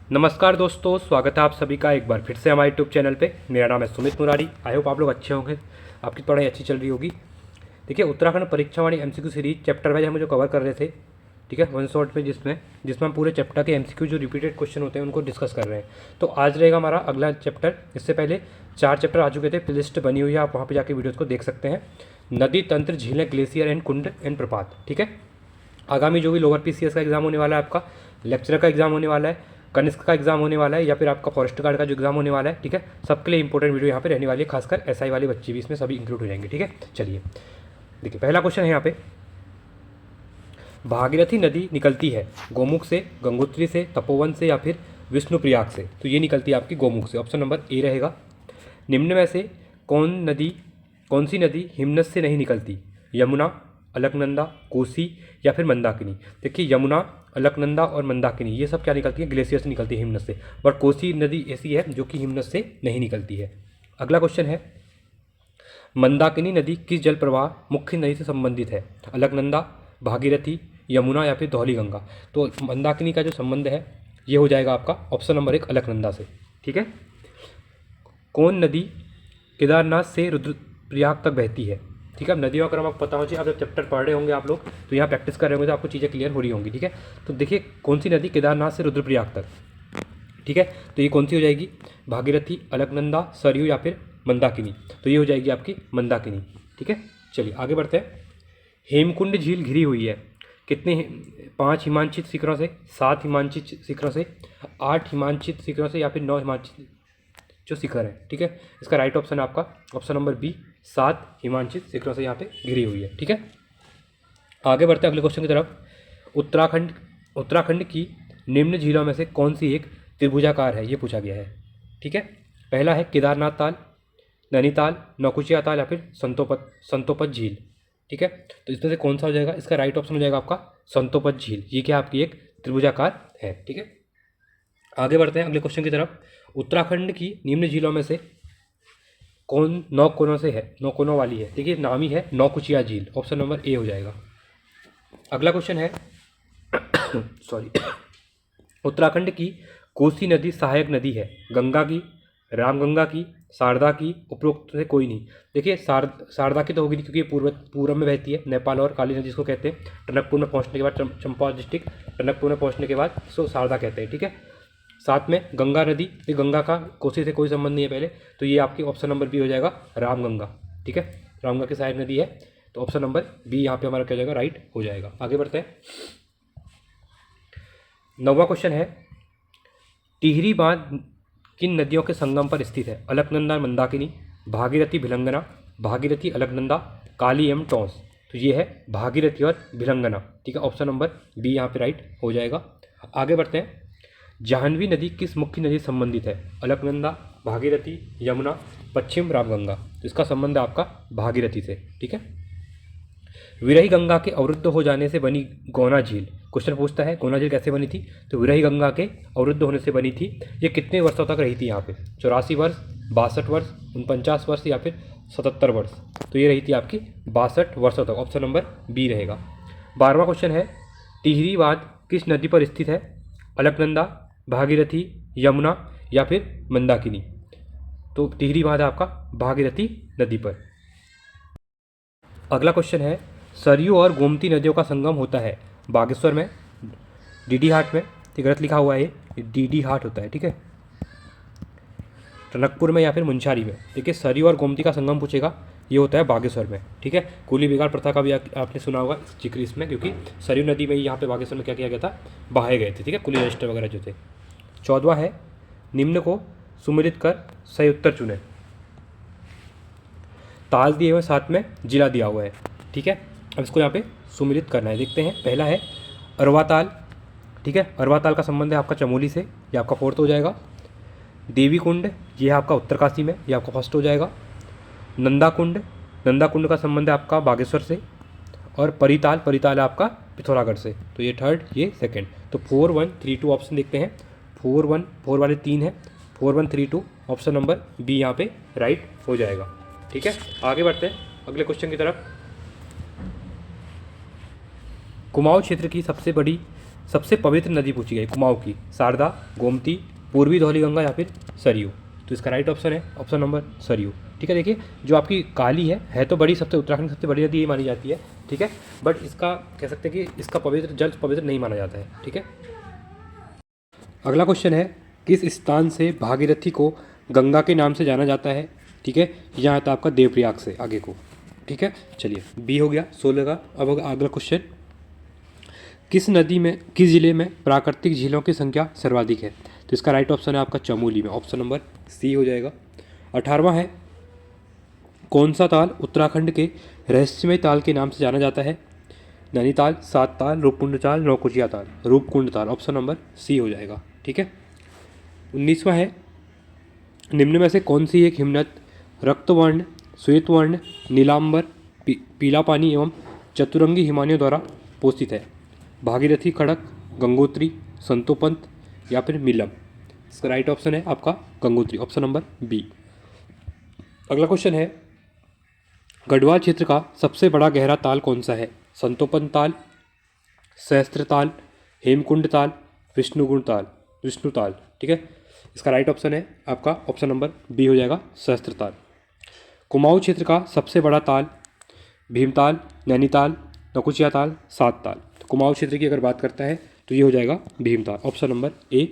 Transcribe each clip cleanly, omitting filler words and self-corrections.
नमस्कार दोस्तों, स्वागत है आप सभी का एक बार फिर से हमारे यूट्यूब चैनल पे। मेरा नाम है सुमित मुरारी। आई होप आप लोग अच्छे होंगे, आपकी पढ़ाई अच्छी चल रही होगी। देखिए, उत्तराखंड परीक्षा वाली एमसीक्यू सीरीज चैप्टर वाइज हम जो कवर कर रहे थे, ठीक है, वन शॉट में, जिसमें हम पूरे चैप्टर के एमसीक्यू जो रिपीटेड क्वेश्चन होते हैं उनको डिस्कस कर रहे हैं। तो आज रहेगा हमारा अगला चैप्टर। इससे पहले 4 चैप्टर आ चुके थे, प्लेलिस्ट बनी हुई है, आप वहाँ पर जाके वीडियोज़ को देख सकते हैं। नदी तंत्र, झीलें, ग्लेशियर एंड कुंड एंड प्रपात, ठीक है। आगामी जो भी लोअर पीसीएस का एग्जाम होने वाला है, आपका लेक्चरर का एग्जाम होने वाला है, कनिष्क का एग्जाम होने वाला है, या फिर आपका फॉरेस्ट गार्ड का जो एग्जाम होने वाला है, ठीक है, सबके लिए इंपॉर्टेंट वीडियो यहाँ पे रहने वाली है। खासकर एसआई वाले बच्चे भी इसमें सभी इंक्लूड हो जाएंगे, ठीक है। चलिए देखिए, पहला क्वेश्चन है यहाँ पे, भागीरथी नदी निकलती है गोमुख से, गंगोत्री से, तपोवन से या फिर विष्णुप्रयाग से। तो ये निकलती है आपकी गोमुख से। ऑप्शन नंबर ए रहेगा। निम्न में से कौन सी नदी हिमनद से नहीं निकलती? यमुना, अलकनंदा, कोसी या फिर मंदाकिनी। देखिए, यमुना, अलकनंदा और मंदाकिनी ये सब क्या निकलती है? ग्लेशियर से निकलती है, हिमनद से। और कोसी नदी ऐसी है जो कि हिमनद से नहीं निकलती है। अगला क्वेश्चन है, मंदाकिनी नदी किस जल प्रवाह मुख्य नदी से संबंधित है? अलकनंदा, भागीरथी, यमुना या फिर धौलीगंगा। तो मंदाकिनी का जो संबंध है ये हो जाएगा आपका ऑप्शन नंबर 1 अलकनंदा से, ठीक है। कौन नदी केदारनाथ से रुद्रप्रयाग तक बहती है? ठीक है, अब नदियों का क्रम आपको पता होना चाहिए। आप जब चैप्टर पढ़ रहे होंगे आप लोग, तो यहाँ प्रैक्टिस कर रहे होंगे तो आपको चीज़ें क्लियर हो रही होंगी, ठीक है। तो देखिए, कौन सी नदी केदारनाथ से रुद्रप्रयाग तक, ठीक है, तो ये कौन सी हो जाएगी? भागीरथी, अलकनंदा, सरयू या फिर मंदाकिनी। तो ये हो जाएगी आपकी मंदाकिनी, ठीक है। चलिए आगे बढ़ते हैं। हेमकुंड झील घिरी हुई है कितने 5 हिमांचित शिखरों से, 7 हिमांचित शिखरों से, 8 हिमांचित शिखरों से या फिर 9 हिमांचित जो शिखर है, ठीक है। इसका राइट ऑप्शन है आपका ऑप्शन नंबर बी, 7 हिमांचित शिखरों से यहाँ पे घिरी हुई है, ठीक है। आगे बढ़ते हैं अगले क्वेश्चन की तरफ। उत्तराखंड की निम्न झीलों में से कौन सी एक त्रिभुजाकार है? ये पूछा गया है, ठीक है। पहला है केदारनाथ ताल, नैनीताल, नौकुचिया ताल या फिर संतोपत झील, ठीक है। तो इसमें से कौन सा हो जाएगा? इसका राइट ऑप्शन हो जाएगा आपका संतोपत झील। ये क्या आपकी एक त्रिभुजाकार है, ठीक है। आगे बढ़ते हैं अगले क्वेश्चन की तरफ। उत्तराखंड की निम्न झीलों में से कौन 9 कोनों से है, 9 कोनों वाली है? देखिए, नाम ही है नौकुचिया झील। ऑप्शन नंबर ए हो जाएगा। अगला क्वेश्चन है सॉरी उत्तराखंड की कोसी नदी सहायक नदी है गंगा की, रामगंगा की, शारदा की, उपरोक्त से कोई नहीं। देखिए, शारदा की तो होगी नहीं क्योंकि ये पूर्व में बहती है, नेपाल और काली नदी जिसको कहते हैं। टनकपुर में पहुंचने के बाद, चंपावत डिस्ट्रिक्ट टनकपुर में पहुंचने के बाद इसको शारदा कहते हैं, ठीक है। साथ में गंगा नदी, ये गंगा का कोसी से कोई संबंध नहीं है पहले, तो ये आपकी ऑप्शन नंबर बी हो जाएगा रामगंगा, ठीक है। रामगंगा की सहायक नदी है, तो ऑप्शन नंबर बी यहाँ पे हमारा क्या हो जाएगा? राइट हो जाएगा। आगे बढ़ते हैं। 9वां क्वेश्चन है, टिहरी बांध किन नदियों के संगम पर स्थित है? अलकनंदा, मंदाकिनी, भागीरथी, भिलंगना, भागीरथी, अलकनंदा, काली एवं टोंस। तो ये है भागीरथी और भिलंगना, ठीक है। ऑप्शन नंबर बी यहाँ पे राइट हो जाएगा। आगे बढ़ते हैं। जाह्नवी नदी किस मुख्य नदी से संबंधित है? अलकनंदा, भागीरथी, यमुना, पश्चिम रामगंगा। तो इसका संबंध है आपका भागीरथी से, ठीक है। विरही गंगा के अवरुद्ध हो जाने से बनी गौना झील। क्वेश्चन पूछता है गौना झील कैसे बनी थी? तो विरही गंगा के अवरुद्ध होने से बनी थी। ये कितने वर्षों तक रही थी यहाँ पे? 84 वर्ष, 62 वर्ष, 49 वर्ष या फिर 77 वर्ष। तो ये रही थी आपकी 62 वर्षों तक। ऑप्शन नंबर बी रहेगा। 12वां क्वेश्चन है, टिहरी बांध किस नदी पर स्थित है? अलकनंदा, भागीरथी, यमुना या फिर मंदाकिनी। तो टिहरी बांध है आपका भागीरथी नदी पर। अगला क्वेश्चन है, सरयू और गोमती नदियों का संगम होता है बागेश्वर में, डीडी हाट में। ये गलत लिखा हुआ है, ये डीडी हाट होता है, ठीक है, टनकपुर में या फिर मुंशारी में। देखिए, सरयू और गोमती का संगम पूछेगा, ये होता है बागेश्वर में, ठीक है। कुली बिगाड़ प्रथा का भी आपने सुना होगा जिक्र इसमें, क्योंकि सरयू नदी में ही यहाँ पे बागेश्वर में क्या किया गया था? बहाए गए थे, ठीक है, कुली रजिस्टर वगैरह जो थे। 14वां है, निम्न को सुमिलित कर सही उत्तर चुने। ताल दिए हुए, साथ में जिला दिया हुआ है, ठीक है। अब इसको यहाँ पे सुमिलित करना है। देखते हैं, पहला है अरवा ताल, ठीक है। अरवा ताल का संबंध है आपका चमोली से, ये आपका 4th हो जाएगा। देवी कुंड, ये है आपका उत्तरकाशी में, ये आपका 1st हो जाएगा। नंदा कुंड का संबंध है आपका बागेश्वर से। और परिताल है आपका पिथौरागढ़ से। तो ये 3rd, ये 2nd। तो 4, 1, 3, 2 ऑप्शन देखते हैं। 4, 1, 4 वाले 3 है, 4, 1, 3, 2 ऑप्शन नंबर बी यहाँ पे राइट हो जाएगा, ठीक है। आगे बढ़ते हैं अगले क्वेश्चन की तरफ। कुमाऊं क्षेत्र की सबसे बड़ी सबसे पवित्र नदी पूछी गई कुमाऊं की, शारदा, गोमती, पूर्वी धौलीगंगा या फिर सरयू। तो इसका राइट ऑप्शन है ऑप्शन नंबर सरयू। ठीक है, देखिए जो आपकी काली है तो बड़ी, सबसे उत्तराखंड की सबसे बड़ी नदी ये मानी जाती है। ठीक है, बट इसका कह सकते हैं कि इसका पवित्र जल पवित्र नहीं माना जाता है। ठीक है, अगला क्वेश्चन है किस स्थान से भागीरथी को गंगा के नाम से जाना जाता है। ठीक है, यहाँ था आपका देवप्रयाग से आगे को। ठीक है, चलिए बी हो गया 16 का। अब होगा अगला क्वेश्चन, किस नदी में, किस जिले में प्राकृतिक झीलों की संख्या सर्वाधिक है। तो इसका राइट ऑप्शन है आपका चमोली में, ऑप्शन नंबर सी हो जाएगा। 18वां है कौन सा ताल उत्तराखंड के रहस्यमय ताल के नाम से जाना जाता है। नैनीताल, सात ताल, रूपकुंड ताल, नौकुचिया ताल। रूपकुंड ताल, ऑप्शन नंबर सी हो जाएगा। ठीक है, 19वां है निम्न में से कौन सी एक हिमनद रक्तवर्ण, श्वेतवर्ण, नीलांबर, पीला पानी एवं चतुरंगी हिमानियों द्वारा पोषित है। भागीरथी, खड़क, गंगोत्री, संतोपंत या फिर मिलम। इसका राइट ऑप्शन है आपका गंगोत्री, ऑप्शन नंबर बी। अगला क्वेश्चन है गढ़वाल क्षेत्र का सबसे बड़ा गहरा ताल कौन सा है। संतोपंत ताल, सहस्त्र ताल, हेमकुंड ताल, विष्णु ताल। ठीक है, इसका राइट ऑप्शन है आपका ऑप्शन नंबर बी हो जाएगा सहस्त्र ताल। कुमाऊं क्षेत्र का सबसे बड़ा ताल भीमताल, नैनीताल, नकुचिया ताल, सात ताल। तो कुमाऊं क्षेत्र की अगर बात करता है तो ये हो जाएगा Bhimtal, option number A.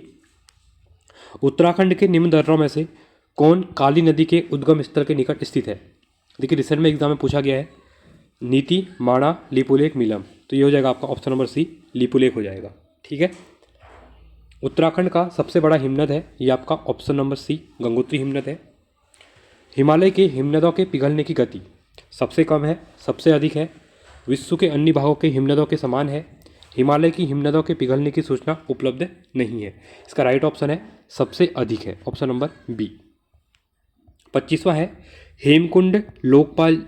Uttarakhand के निम्न दर्रों में से कौन काली नदी के उद्गम स्थल के निकट स्थित है। देखिए रिसेंट में एग्जाम में पूछा गया है, नीति, माणा, लिपुलेख, मिलम। तो ये हो जाएगा आपका ऑप्शन नंबर सी, लिपुलेख हो जाएगा। ठीक है, उत्तराखंड का सबसे बड़ा हिमनद है ये आपका ऑप्शन नंबर सी, गंगोत्री हिमनद है। हिमालय के हिमनदों के पिघलने की गति सबसे कम है, सबसे अधिक है, विश्व के अन्य भागों के हिमनदों के समान है। हिमालय की हिमनदों के पिघलने की सूचना उपलब्ध नहीं है। इसका राइट ऑप्शन है सबसे अधिक है, ऑप्शन नंबर बी। 25वां है हेमकुंड लोकपाल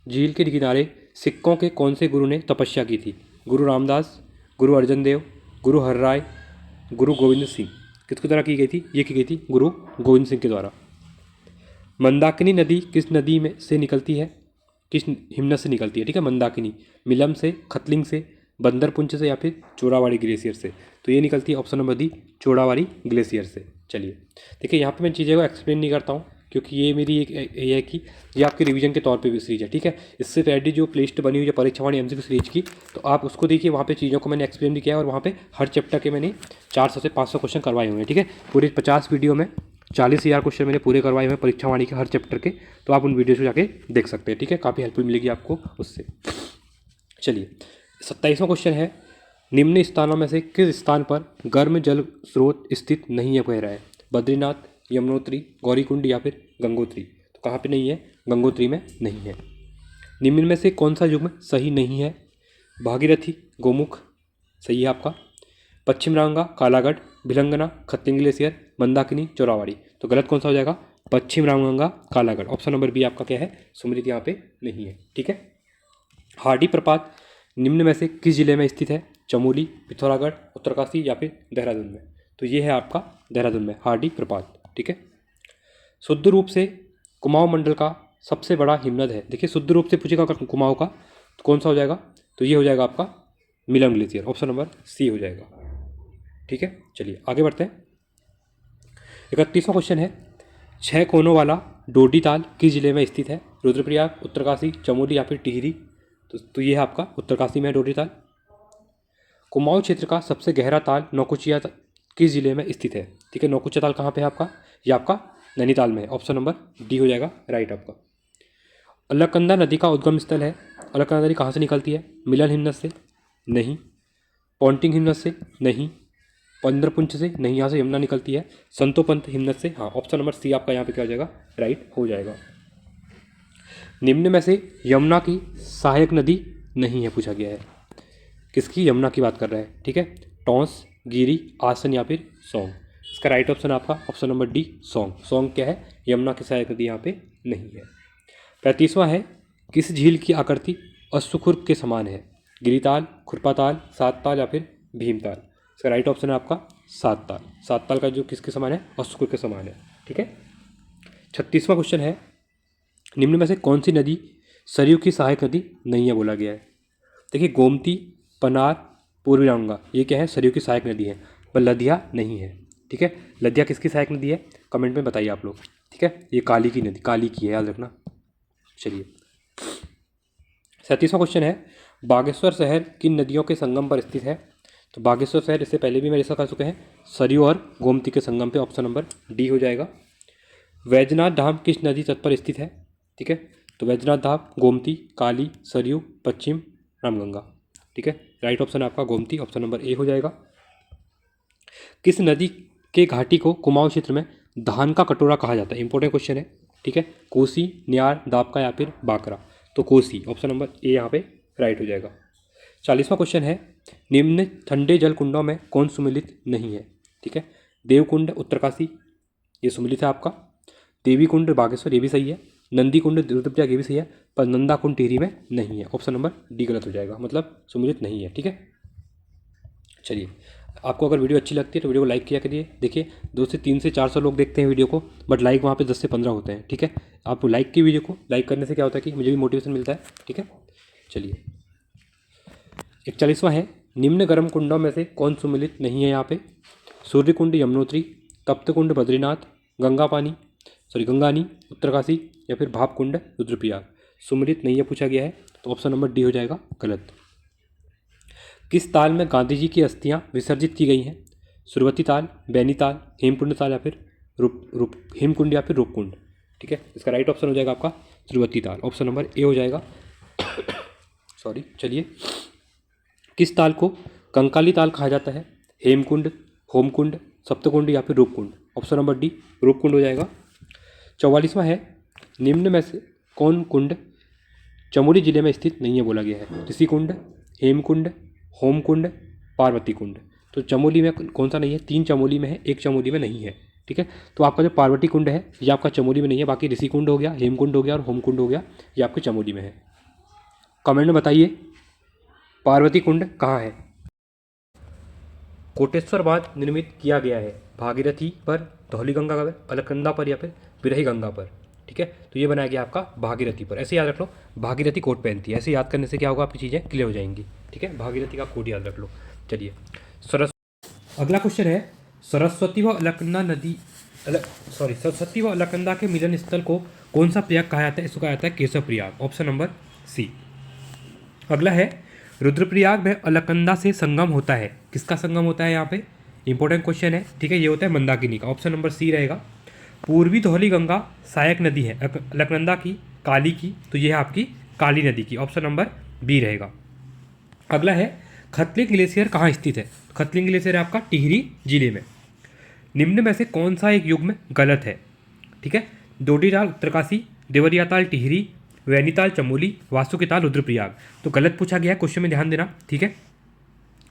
झील के किनारे सिक्कों के कौन से गुरु ने तपस्या की थी। गुरु रामदास, गुरु अर्जन देव, गुरु हरराय, गुरु गोविंद सिंह। किसके द्वारा की गई थी, ये की गई थी गुरु गोविंद सिंह के द्वारा। मंदाकिनी नदी किस नदी में से निकलती है, किस हिमनद से निकलती है। ठीक है, मंदाकिनी मिलम से, खतलिंग से, बंदरपुंछ से या फिर चोरावाड़ी ग्लेशियर से। तो ये निकलती है ऑप्शन नंबर डी, चोरावाड़ी ग्लेशियर से। चलिए देखिए यहाँ पे मैं चीज़ें को एक्सप्लेन नहीं करता हूँ क्योंकि ये मेरी एक ये है कि ये आपके रिवीजन के तौर पे भी सीरीज है। ठीक है, इससे पहले जो प्लेलिस्ट बनी हुई है परीक्षावाणी एमसीक्यू सीरीज की, तो आप उसको देखिए, वहाँ पे चीज़ों को मैंने एक्सप्लेन भी किया है और वहाँ पे हर चैप्टर के मैंने 400 से 500 क्वेश्चन करवाए हुए हैं। ठीक है, पूरे 50 वीडियो में 40,000 क्वेश्चन मैंने पूरे करवाए हुए हैं परीक्षावाणी के हर चैप्टर के, तो आप उन वीडियोज़ को जाके देख सकते हैं। ठीक है, काफ़ी हेल्पफुल मिलेगी आपको उससे। चलिए 27वां क्वेश्चन है निम्न स्थानों में से किस स्थान पर गर्म जल स्रोत स्थित नहीं है, कह रहा है। बद्रीनाथ, यमुनोत्री, गौरीकुंड या फिर गंगोत्री। तो कहाँ पे नहीं है, गंगोत्री में नहीं है। निम्न में से कौन सा युग्म सही नहीं है। भागीरथी, गोमुख सही है आपका। पश्चिम रांगा, कालागढ़, भिलंगना, खत्तिंग ग्लेशियर, मंदाकिनी, चोरावाड़ी। तो गलत कौन सा हो जाएगा, पश्चिम रांगा, कालागढ़। ऑप्शन नंबर बी आपका क्या है, सुमृत यहाँ पे नहीं है। ठीक है, हार्डी प्रपात निम्न में से किस जिले में स्थित है। चमोली, पिथौरागढ़, उत्तरकाशी या फिर देहरादून में। तो ये है आपका देहरादून में हार्डी प्रपात। ठीक है, शुद्ध रूप से कुमाऊं मंडल का सबसे बड़ा हिमनद है। देखिए शुद्ध रूप से पूछेगा अगर कुमाऊं का तो कौन सा हो जाएगा, तो ये हो जाएगा आपका Milam glacier, option number C हो जाएगा। ठीक है, चलिए आगे बढ़ते हैं। 31वां क्वेश्चन है 6 कोनों वाला डोडी ताल किस जिले में स्थित है। रुद्रप्रयाग, उत्तरकाशी, चमोली या फिर टिहरी। तो ये है आपका उत्तरकाशी में डोडी ताल। कुमाऊं क्षेत्र का सबसे गहरा ताल नौकुचिया किस जिले में स्थित है। ठीक है, नौकुचिया ताल कहाँ पे है आपका, ये आपका नैनीताल में है, ऑप्शन नंबर डी हो जाएगा राइट आपका। अलकनंदा नदी का उद्गम स्थल है। अलकनंदा नदी कहाँ से निकलती है, मिलन हिमनद से नहीं, पॉन्टिंग हिमनद से नहीं, बंदरपुंछ से नहीं, यहाँ से यमुना निकलती है। संतोपंत हिमनद से, हाँ ऑप्शन नंबर सी आपका यहाँ पे क्या हो जाएगा, राइट हो जाएगा। निम्न में से यमुना की सहायक नदी नहीं है, पूछा गया है। किसकी, यमुना की बात कर रहा है। ठीक है, टॉन्स, गिरी, आसन या फिर सौंग। इसका राइट ऑप्शन आपका option number D, Song. Song क्या है, यमुना की सहायक नदी यहाँ पे नहीं है। 35वां है किस झील की आकृति अश्वखुर के समान है। गिरिताल, खुरपाताल, सात ताल या फिर भीमताल। इसका राइट ऑप्शन है आपका सात ताल। सात ताल का जो किसके समान है, अश्वखुर के समान है। ठीक है, 36वां क्वेश्चन है निम्न में से कौन सी नदी सरयू की सहायक नदी नहीं है, बोला गया है। देखिए गोमती, पनार, पूर्वी रामगंगा, ये क्या है, सरयू की सहायक नदी है, पर लदिया नहीं है। ठीक है, लदिया किसकी सहायक नदी है, कमेंट में बताइए आप लोग। ठीक है, ये काली की नदी, काली की है, याद रखना। चलिए 37वां क्वेश्चन है, बागेश्वर शहर किन नदियों के संगम पर स्थित है। तो बागेश्वर शहर इससे पहले भी मेरे साथ कर चुके हैं, सरयू और गोमती के संगम पे, ऑप्शन नंबर डी हो जाएगा। वैजनाथ धाम किस नदी तट पर स्थित है। ठीक है, तो वैजनाथ धाम गोमती, काली, सरयू, पश्चिम रामगंगा। ठीक है, राइट ऑप्शन आपका गोमती, ऑप्शन नंबर ए हो जाएगा। किस नदी के घाटी को कुमाऊं क्षेत्र में धान का कटोरा कहा जाता है, इंपॉर्टेंट क्वेश्चन है। ठीक है, कोसी, न्यार, दाबका या फिर बाकरा, तो कोसी, ऑप्शन नंबर ए यहाँ पे राइट हो जाएगा। 40वां क्वेश्चन है, निम्न ठंडे जल कुंडों में कौन सुमिलित नहीं है। ठीक है, देवकुंड उत्तरकाशी ये सुमिलित है आपका, देवी कुंड बागेश्वर ये भी सही है, नंदी कुंड रुद्रप्रयाग ये भी सही है, पर नंदा कुंड टिहरी में नहीं है, ऑप्शन नंबर डी गलत हो जाएगा, मतलब सुमिलित नहीं है। ठीक है, चलिए आपको अगर वीडियो अच्छी लगती है तो वीडियो को लाइक किया करिए। देखिए 2 से 3 से 400 लोग देखते हैं वीडियो को, बट लाइक वहाँ पे 10 से 15 होते हैं। ठीक है, आप लाइक की वीडियो को, लाइक करने से क्या होता है कि मुझे भी मोटिवेशन मिलता है। ठीक है, चलिए 41वां है, निम्न गर्म कुंडों में से कौन सुमिलित नहीं है यहाँ पे। सूर्य कुंड यमुनोत्री, तप्त कुंड बद्रीनाथ, गंगानी उत्तरकाशी या फिर भाप कुंड रुद्रप्रयाग, सुमिलित नहीं है पूछा गया है, तो ऑप्शन नंबर डी हो जाएगा गलत। किस ताल में गांधी जी की अस्थियां विसर्जित की गई हैं। सुरवती ताल, बैनीताल, हेमकुंड ताल या फिर हेमकुंड या फिर रूपकुंड। ठीक है, इसका राइट ऑप्शन हो जाएगा आपका सुरवती ताल, ऑप्शन नंबर ए हो जाएगा। सॉरी, चलिए किस ताल को कंकाली ताल कहा जाता है। हेमकुंड, होमकुंड, सप्तकुंड या फिर Roopkund, option number D Roopkund हो जाएगा। 44वां है, निम्न में से कौन कुंड चमोली जिले में स्थित नहीं है बोला गया है। ऋषि कुंड, हेमकुंड, होमकुंड, पार्वती कुंड, तो चमोली में कौन सा नहीं है, 3 चमोली में है, 1 चमोली में नहीं है। ठीक है, तो आपका जो पार्वती कुंड है ये आपका चमोली में नहीं है, बाकी ऋषि कुंड हो गया, हेमकुंड हो गया और होमकुंड हो गया, ये आपके चमोली में है। कमेंट में बताइए पार्वती कुंड कहाँ है। कोटेश्वर बांध निर्मित किया गया है भागीरथी पर, धौलीगंगा पर, अलकनंदा पर या फिर बिरही गंगा पर। ठीक है, तो ये बनाया गया आपका भागीरथी पर, ऐसे याद रख लो, भागीरथी कोट पहनती है, ऐसे याद करने से क्या होगा आपकी चीज़ें क्लियर हो जाएंगी। ठीक है, भागीरथी का कोट याद रख लो। चलिए अगला क्वेश्चन है, सरस्वती व अलकनंदा के मिलन स्थल को कौन सा प्रयाग कहा जाता है, इसको कहा जाता है Keshav Prayag, option number C. अगला है, रुद्रप्रयाग में अलकनंदा से संगम होता है, किसका संगम होता है यहाँ पे, इंपॉर्टेंट क्वेश्चन है। ठीक है, ये होता है मंदाकिनी का, ऑप्शन नंबर सी रहेगा। पूर्वी धौली गंगा सहायक नदी है अलकनंदा की, काली की, तो ये है आपकी काली नदी की, ऑप्शन नंबर बी रहेगा। अगला है, खतलिंग ग्लेशियर कहाँ स्थित है। खतलिंग ग्लेशियर है आपका टिहरी जिले में। निम्न में से कौन सा एक युग्म गलत है। ठीक है, डोडीताल उत्तरकाशी, देवरियाताल टिहरी, वैनीताल चमोली, वासुकीताल रुद्रप्रयाग, तो गलत पूछा गया है, क्वेश्चन में ध्यान देना। ठीक है,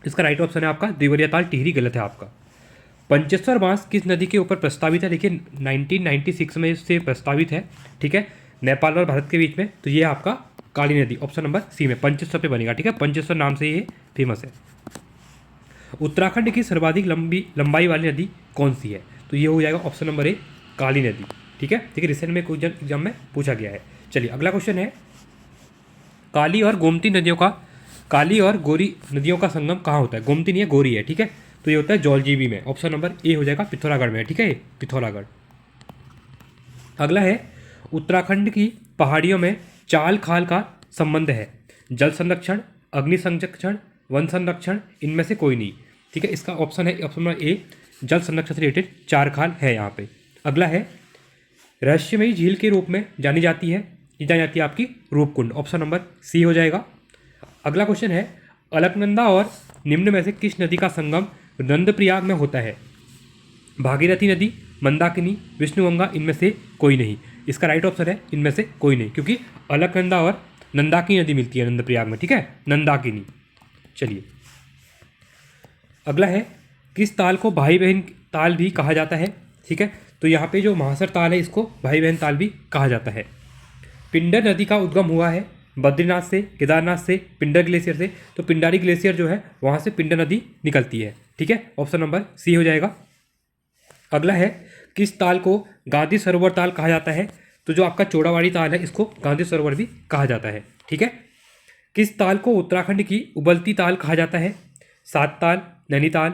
इसका राइट ऑप्शन है आपका देवरियाताल टिहरी, गलत है आपका। पंचेश्वर बांस किस नदी के ऊपर प्रस्तावित है, देखिए 1996 में इससे प्रस्तावित है। ठीक है, नेपाल और भारत के बीच में, तो ये आपका काली नदी, ऑप्शन नंबर सी में पंचेश्वर पे बनेगा। ठीक है, पंचेश्वर नाम से ये फेमस है। उत्तराखंड की सर्वाधिक लंबाई वाली नदी कौन सी है, तो ये हो जाएगा ऑप्शन नंबर ए काली नदी। ठीक है, देखिए रिसेंट में कुछ एग्जाम में पूछा गया है। चलिए अगला क्वेश्चन है, काली और गोमती नदियों का संगम कहाँ होता है। गोमती नहीं है, गोरी है। ठीक है, तो ये होता है जौलजीबी में, ऑप्शन नंबर ए हो जाएगा पिथौरागढ़ में। ठीक है, पिथौरागढ़। अगला है, उत्तराखंड की पहाड़ियों में चाल खाल का संबंध है, जल संरक्षण, अग्नि संरक्षण, वन संरक्षण, इनमें से कोई नहीं। ठीक है, इसका ऑप्शन है ऑप्शन नंबर ए, जल संरक्षण से रिलेटेड चार खाल है यहाँ पे। अगला है, रहस्यमयी झील के रूप में जानी जाती है, ये जानी जाती है आपकी रूपकुंड, ऑप्शन नंबर सी हो जाएगा। अगला क्वेश्चन है, अलकनंदा और निम्न में से किस नदी का संगम नंदप्रयाग में होता है। भागीरथी नदी, मंदाकिनी, विष्णुगंगा, इनमें से कोई नहीं। इसका राइट ऑप्शन है इनमें से कोई नहीं, क्योंकि अलकनंदा और नंदाकिनी नदी मिलती है नंदप्रयाग में। ठीक है, नंदाकिनी। चलिए अगला है, किस ताल को भाई बहन ताल भी कहा जाता है। ठीक है, तो यहाँ पे जो महासर ताल है इसको भाई बहन ताल भी कहा जाता है। पिंडर नदी का उद्गम हुआ है बद्रीनाथ से, केदारनाथ से, पिंडर ग्लेशियर से, तो पिंडारी ग्लेशियर जो है वहाँ से पिंडर नदी निकलती है। ठीक है, ऑप्शन नंबर सी हो जाएगा। अगला है, किस ताल को गांधी सरोवर ताल कहा जाता है, तो जो आपका चौड़ावाड़ी ताल है इसको गांधी सरोवर भी कहा जाता है। ठीक है, किस ताल को उत्तराखंड की उबलती ताल कहा जाता है। सातताल, नैनीताल,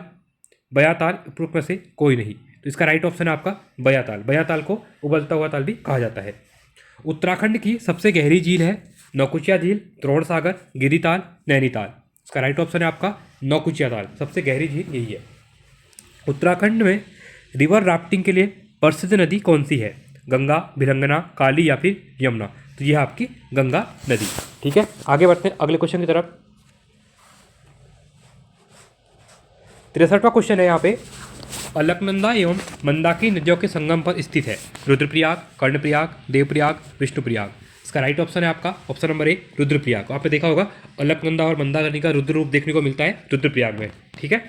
बयाताल, उपरोक्त में से कोई नहीं। तो इसका राइट ऑप्शन है आपका बयाताल। बयाताल को उबलता हुआ ताल भी कहा जाता है। उत्तराखंड की सबसे गहरी झील है नौकुचिया झील, द्रोण सागर, गिरिताल, नैनीताल। इसका राइट ऑप्शन है आपका नौकुचिया ताल, सबसे गहरी झील यही है। उत्तराखंड में रिवर राफ्टिंग के लिए प्रसिद्ध नदी कौन सी है? गंगा, भिलंगना, काली या फिर यमुना? तो यह आपकी गंगा नदी। ठीक है, आगे बढ़ते हैं अगले क्वेश्चन की तरफ। 63वां क्वेश्चन है यहाँ पे, अलकनंदा एवं मंदाकिनी नदियों के संगम पर स्थित है रुद्रप्रयाग, कर्णप्रयाग, देवप्रयाग, विष्णुप्रयाग। इसका राइट ऑप्शन है आपका ऑप्शन नंबर ए रुद्रप्रयाग। आपने देखा होगा अलकनंदा और मंदाकिनी का रुद्र रूप देखने को मिलता है रुद्रप्रयाग में। ठीक है,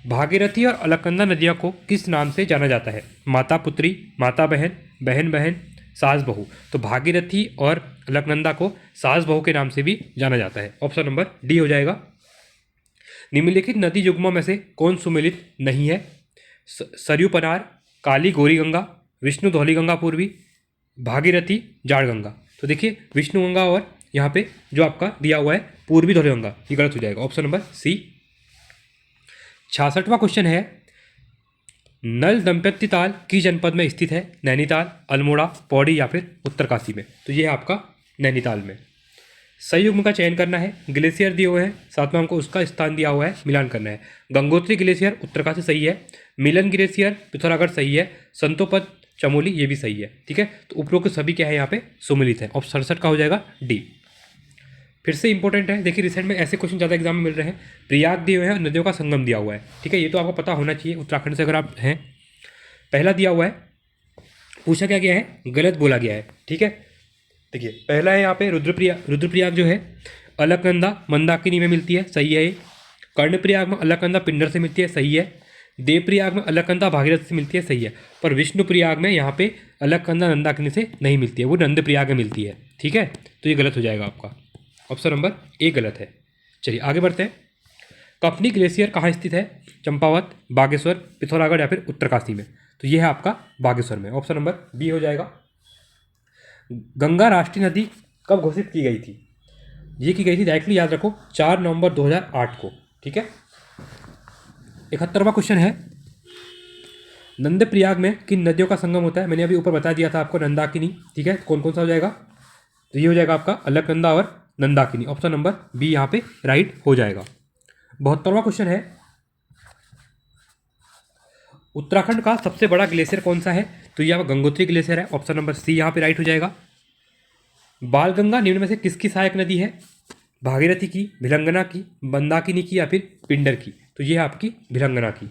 भागीरथी और अलकनंदा नदियों को किस नाम से जाना जाता है? माता पुत्री, माता बहन, बहन बहन, सास बहू। तो भागीरथी और अलकनंदा को सास बहू के नाम से भी जाना जाता है। ऑप्शन नंबर डी हो जाएगा। निम्नलिखित नदी युग्मों में से कौन सुमेलित नहीं है? सरयू पनार, काली गौरी गंगा, विष्णु धौली गंगा पूर्वी, भागीरथी जाड़ गंगा। तो देखिए विष्णु गंगा और यहाँ पे जो आपका दिया हुआ है पूर्वी धौली गंगा, ये गलत हो जाएगा। Option number C. 66वां क्वेश्चन है, नल दंपत्ति ताल किस जनपद में स्थित है? नैनीताल, अल्मोड़ा, पौड़ी या फिर उत्तरकाशी में? तो ये है आपका नैनीताल में। सही युग्म का चयन करना है। ग्लेशियर दिए हुए हैं, साथ में हमको उसका स्थान दिया हुआ है, मिलान करना है। गंगोत्री ग्लेशियर उत्तरकाशी सही है, मिलन ग्लेशियर पिथौरागढ़ सही है, संतोपद चमोली ये भी सही है। ठीक है, तो उपरोक्त सभी क्या है यहाँ पे सुमिलित है। ऑप्शन 67 का हो जाएगा डी। फिर से इंपॉर्टेंट है, देखिए रिसेंट में ऐसे क्वेश्चन ज़्यादा एग्जाम में मिल रहे हैं। प्रयाग दिए हुए हैं, नदियों का संगम दिया हुआ है। ठीक है, ये तो आपको पता होना चाहिए उत्तराखंड से अगर आप हैं। पहला दिया हुआ है, पूछा क्या गया है, गलत बोला गया है। ठीक है, देखिए पहला है यहाँ पे रुद्रप्रयाग जो है अलकनंदा मंदाकिनी में मिलती है, सही है ये। कर्णप्रयाग में अलकनंदा पिंडर से मिलती है, सही है। देवप्रयाग में अलकनंदा भागीरथ से मिलती है, सही है। पर विष्णुप्रयाग में यहाँ पे अलकनंदा नंदाकिनी से नहीं मिलती है, वो नंदप्रयाग में मिलती है। ठीक है, तो ये गलत हो जाएगा आपका, ऑप्शन नंबर ए गलत है। चलिए आगे बढ़ते हैं। कफनी ग्लेशियर कहाँ स्थित है? चंपावत, बागेश्वर, पिथौरागढ़ या फिर उत्तरकाशी में? तो ये है आपका बागेश्वर में। ऑप्शन नंबर बी हो जाएगा। गंगा राष्ट्रीय नदी कब घोषित की गई थी? ये की गई थी, डायरेक्टली याद रखो, 4 नवंबर 2008 को। ठीक है, 71वां क्वेश्चन है, नंदप्रयाग में किन नदियों का संगम होता है? मैंने अभी ऊपर बता दिया था आपको, नंदाकिनी। ठीक है, कौन कौन सा हो जाएगा? तो ये हो जाएगा आपका अलकनंदा और नंदाकिनी। ऑप्शन नंबर बी यहाँ पे राइट हो जाएगा। 72वां क्वेश्चन है, उत्तराखंड का सबसे बड़ा ग्लेशियर कौन सा है? तो यह गंगोत्री ग्लेशियर है। ऑप्शन नंबर सी यहाँ पे राइट हो जाएगा। बालगंगा निम्न में से किसकी सहायक नदी है? भागीरथी की, भिलंगना की, मंदाकिनी की या फिर पिंडर की? तो ये है आपकी भिलंगना की।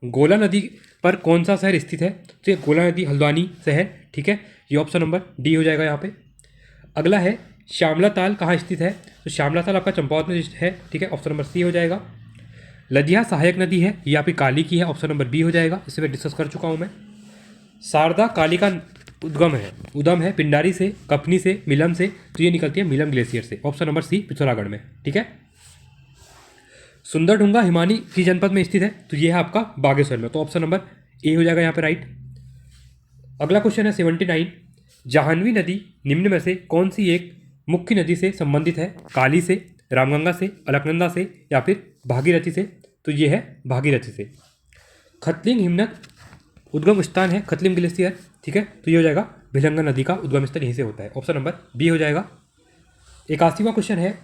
गोला नदी पर कौन सा शहर स्थित है? तो ये गोला नदी हल्द्वानी शहर। ठीक है, ये ऑप्शन नंबर डी हो जाएगा यहाँ पे। अगला है श्यामला ताल कहाँ स्थित है? तो श्यामला ताल आपका चंपावत में है। ठीक है, ऑप्शन नंबर सी हो जाएगा। लदिया सहायक नदी है, ये आपकी काली की है। ऑप्शन नंबर बी हो जाएगा, इसे मैं डिस्कस कर चुका हूँ मैं। शारदा काली का उद्गम है पिंडारी से, कफनी से, मिलम से। तो ये निकलती है मिलम ग्लेशियर से। ऑप्शन नंबर सी पिथौरागढ़ में। ठीक है, सुंदरढुंगा हिमानी की जनपद में स्थित है, तो ये है आपका बागेश्वर में। तो ऑप्शन नंबर ए हो जाएगा यहाँ पे राइट। अगला क्वेश्चन है 79, जाह्नवी नदी निम्न में से कौन सी एक मुख्य नदी से संबंधित है? काली से, रामगंगा से, अलकनंदा से या फिर भागीरथी से? तो ये है भागीरथी से। खतलिंग हिमनद उद्गम स्थान है खतलिंग ग्लेशियर। ठीक है, तो ये हो जाएगा भिलंगा नदी का उद्गम स्थल यहीं से होता है। ऑप्शन नंबर बी हो जाएगा। 81वां क्वेश्चन है,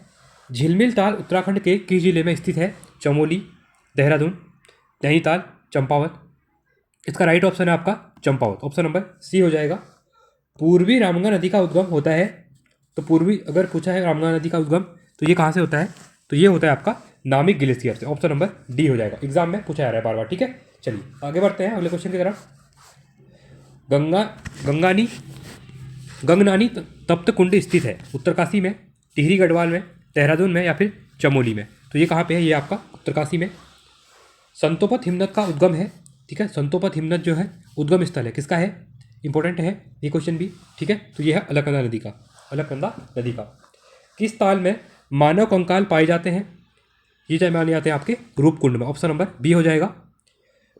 झिलमिल ताल उत्तराखंड के किस जिले में स्थित है? चमोली, देहरादून, नैनीताल, चंपावत? इसका राइट ऑप्शन है आपका चंपावत। ऑप्शन नंबर सी हो जाएगा। पूर्वी रामगंगा नदी का उद्गम होता है, तो पूर्वी अगर पूछा है रामगंगा नदी का उद्गम तो ये कहाँ से होता है? तो ये होता है आपका नामिक ग्लेशियर से। ऑप्शन नंबर डी हो जाएगा, एग्जाम में पूछा जा रहा है बार बार। ठीक है, चलिए आगे बढ़ते हैं अगले क्वेश्चन की तरफ। गंगनानी तप्त कुंड स्थित है उत्तरकाशी में, टिहरी गढ़वाल में, देहरादून में या फिर चमोली में? तो ये कहाँ पे है? ये आपका उत्तरकाशी में। संतोपत हिमनद का उद्गम है। ठीक है, संतोपत हिमनद जो है उद्गम स्थल है किसका है? इंपॉर्टेंट है ये क्वेश्चन भी। ठीक है, तो ये है अलकनंदा नदी का। किस ताल में मानव कंकाल पाए जाते हैं? ये माने जाते हैं आपके रूपकुंड में। ऑप्शन नंबर बी हो जाएगा।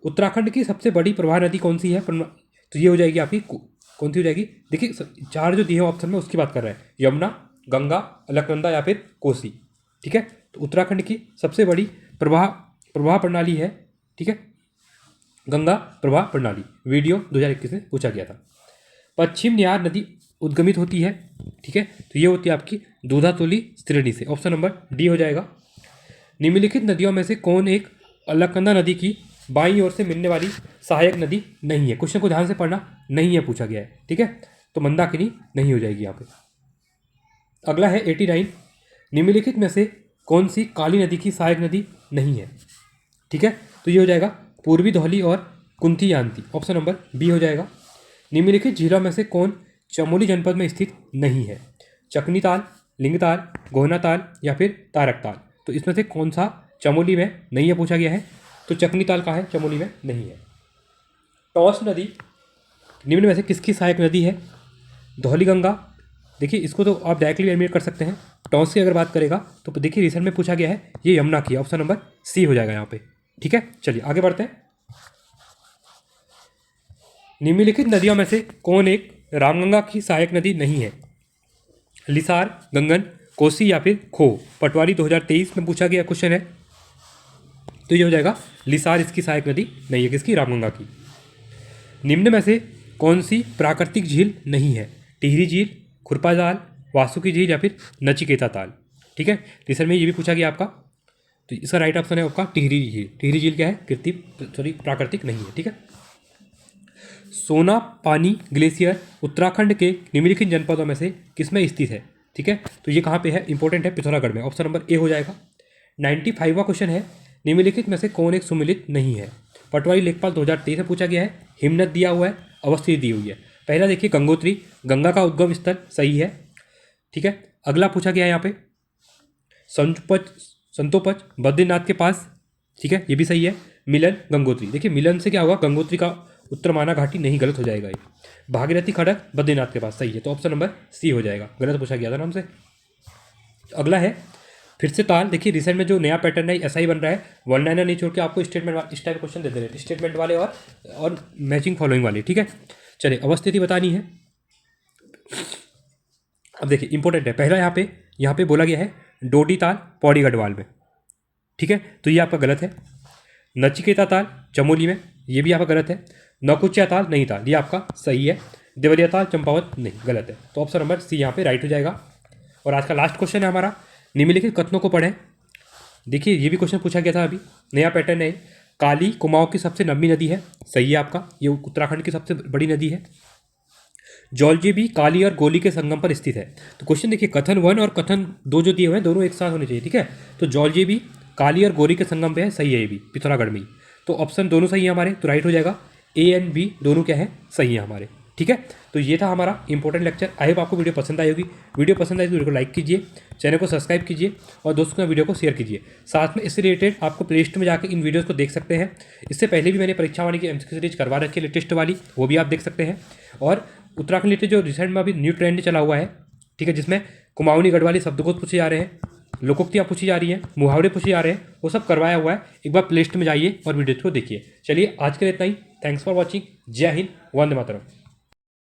उत्तराखंड की सबसे बड़ी प्रवाह नदी कौन सी है? तो ये हो जाएगी आपकी कौन सी हो जाएगी? देखिए 4 जो दिए हैं ऑप्शन में उसकी बात कर रहे हैं, यमुना, गंगा, अलकनंदा या फिर कोसी। ठीक है, तो तो उत्तराखंड की सबसे बड़ी प्रवाह प्रणाली है, ठीक है, गंगा प्रवाह प्रणाली। वीडियो 2021 में पूछा गया था। पश्चिम न्यार नदी उद्गमित होती है, ठीक है, तो ये होती है आपकी दूधातोली श्रेणी से। ऑप्शन नंबर डी हो जाएगा। निम्नलिखित नदियों में से कौन एक अलकनंदा नदी की बाईं ओर से मिलने वाली सहायक नदी नहीं है? क्वेश्चन को ध्यान से पढ़ना, नहीं है पूछा गया है, ठीक है, तो मंदाकिनी नहीं हो जाएगी यहाँ पे। अगला है 89, निम्नलिखित में से कौन सी काली नदी की सहायक नदी नहीं है? ठीक है, तो ये हो जाएगा पूर्वी धौली और कुंती यांती। ऑप्शन नंबर बी हो जाएगा। निम्नलिखित झीलों में से कौन चमोली जनपद में स्थित नहीं है? चकनी ताल, लिंगताल, गोहना ताल या फिर तारक ताल। तो इसमें से कौन सा चमोली में नहीं है पूछा गया है? तो चकनी ताल का है, चमोली में नहीं है। टॉस नदी निम्न में से किसकी सहायक नदी है? धौली गंगा, देखिए इसको तो आप डायरेक्टली एलिमिनेट कर सकते हैं। टॉस की अगर बात करेगा तो देखिए रिसेंट में पूछा गया है, ये यमुना की। ऑप्शन नंबर सी हो जाएगा यहाँ पे, ठीक है। चलिए आगे बढ़ते हैं। निम्नलिखित नदियों में से कौन एक रामगंगा की सहायक नदी नहीं है? लिसार, गंगन, कोसी या फिर खो। पटवारी 2023 में पूछा गया क्वेश्चन है, तो ये हो जाएगा लिसार इसकी सहायक नदी नहीं है, किसकी? रामगंगा की। निम्न में से कौन सी प्राकृतिक झील नहीं है? टिहरी झील, खुरपा ताल, वासुकी झील या फिर नचिकेता ताल। ठीक है, तीसरे में ये भी पूछा गया आपका, तो इसका राइट ऑप्शन है आपका टिहरी झील। टिहरी झील क्या है? प्राकृतिक नहीं है, ठीक है। सोना पानी ग्लेशियर उत्तराखंड के निम्नलिखित जनपदों में से किसमें स्थित है? ठीक है, तो ये कहाँ पे है? इंपॉर्टेंट है, पिथौरागढ़ में। ऑप्शन नंबर ए हो जाएगा। 95वां क्वेश्चन है, निम्नलिखित में से कौन एक सुमिलित नहीं है? पटवारी लेखपाल 2023 में पूछा गया है। हिमनद दिया हुआ है, अवस्थिति दी हुई है। पहला देखिए गंगोत्री, गंगा का उद्गम स्थल, सही है, ठीक है। अगला पूछा गया है यहाँ पे संतोपच बद्रीनाथ के पास, ठीक है, ये भी सही है। मिलन गंगोत्री, देखिए मिलन से क्या होगा? गंगोत्री का उत्तरमाना घाटी नहीं, गलत हो जाएगा ये। भागीरथी खड़क बद्रीनाथ के पास, सही है, तो ऑप्शन नंबर सी हो जाएगा, गलत पूछा गया था नाम से। अगला है फिर से ताल, देखिए रिसेंट में जो नया पैटर्न है ऐसा ही बन रहा है, वन लाइनर नहीं छोड़ के आपको स्टेटमेंट इस टाइप क्वेश्चन दे दे रहे हैं, स्टेटमेंट वाले और मैचिंग फॉलोइंग वाले, ठीक है। चलिए अवस्थिति बतानी है। अब देखिए इंपॉर्टेंट है, पहला यहाँ पे बोला गया है डोडी ताल पौड़ी गढ़वाल में, ठीक है, तो ये आपका गलत है। नचिकेता ताल चमोली में, ये भी आपका गलत है। नौकुचिया ताल नैनीताल, ये आपका सही है। देवलिया ताल चंपावत नहीं, गलत है, तो ऑप्शन नंबर सी यहाँ पे राइट हो जाएगा। और आज का लास्ट क्वेश्चन है हमारा, निम्नलिखित कथनों को पढ़ें। देखिए ये भी क्वेश्चन पूछा गया था, अभी नया पैटर्न है। काली कुमाऊं की सबसे लंबी नदी है, सही है आपका, ये उत्तराखंड की सबसे बड़ी नदी है। जौलजी भी काली और गोली के संगम पर स्थित है। तो क्वेश्चन देखिए कथन 1 और कथन 2 जो दिए हुए हैं दोनों एक साथ होने चाहिए, ठीक है। तो जौलजी भी काली और गोली के संगम पे है, सही है, ये भी पिथौरागढ़ में ही। तो ऑप्शन दोनों सही है हमारे, तो राइट हो जाएगा। ए एंड बी दोनों क्या है? सही है हमारे, ठीक है। तो ये था हमारा इंपॉर्टेंट लेक्चर। आई होप आपको वीडियो पसंद आई होगी। वीडियो पसंद आई तो वीडियो को लाइक कीजिए, चैनल को सब्सक्राइब कीजिए और दोस्तों को वीडियो को शेयर कीजिए। साथ में इससे रिलेटेड आपको प्ले स्टोर में जाकर इन वीडियोज़ को देख सकते हैं। इससे पहले भी मैंने परीक्षा वाणी की एमसीक्यू सीरीज करवा रखी है, लेटेस्ट वाली, वो भी आप देख सकते हैं। और उत्तराखंड रिलेटेड जो रिसेंट में अभी न्यू ट्रेंड चला हुआ है, ठीक है, जिसमें कुमाऊनी गढ़वाली शब्दकोश पूछे जा रहे हैं, लोकोक्तियाँ पूछी जा रही हैं, मुहावरे पूछे जा रहे हैं, वो सब करवाया हुआ है। एक बार प्ले स्टोर में जाइए और वीडियो को देखिए। चलिए आज के लिए इतना ही। Thanks for watching. जय हिंद, वंदे मातरम।